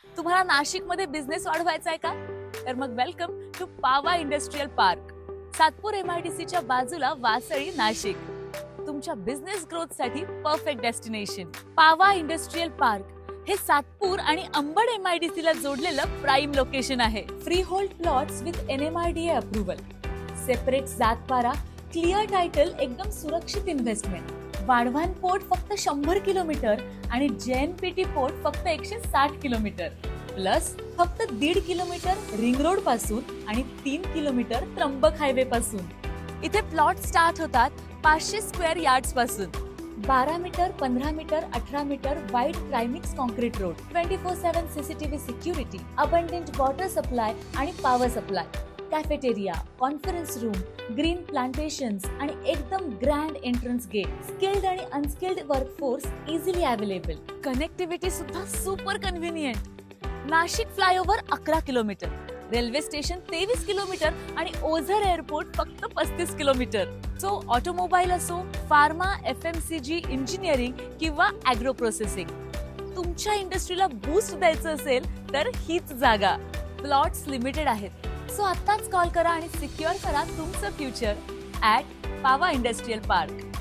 तुम्हाला नाशिकमध्ये बिझनेस वाढवायचा आहे का? तर मग welcome to Pawa industrial park, Satpur MIDCच्या बाजूला वासळी, नाशिक. तुमच्या बिझनेस ग्रोथ साठी perfect destination. Pawa industrial park हे सातपूर आणि अंबड MIDCला जोडलेलं प्राईम लोकेशन आहे. Freehold plots with NMRDA approval, separate जातपारा, क्लिअर टायटल, एकदम सुरक्षित इन्व्हेस्टमेंट. वाढवान पोर्ट फक्त 100 किलोमीटर आणि JNPT पोर्ट फक्त 160 किलोमीटर, प्लस फक्त 1.5 किलोमीटर रिंग रोड पासून आणि 3 किलोमीटर त्र्यंबक हायवे पासून. इथे प्लॉट स्टार्ट होतात 500 स्क्वेअर यार्ड्स पासून. 12 metre, 15 metre, 18 metre wide premix concrete road, 24/7 CCTV security, abundant water supply आणि power supply, cafeteria, conference room, green plantations आणि एकदम ग्रँड एंट्रन्स गेट. स्किल्ड आणि unskilled workforce easily available. Connectivity सुद्धा super convenient. Nashik flyover 11 kilometre, railway station 23 kilometre आणि Ozar airport फक्त 35 kilometre. So automobile असो, pharma, FMCG, engineering किंवा agro processing, तुमच्या इंडस्ट्रीला बूस्ट द्यायचं असेल तर हीच जागा. प्लॉट्स लिमिटेड आहेत, सो आत्ताच कॉल करा आणि सिक्युअर करा तुमचं future at Pawa industrial park.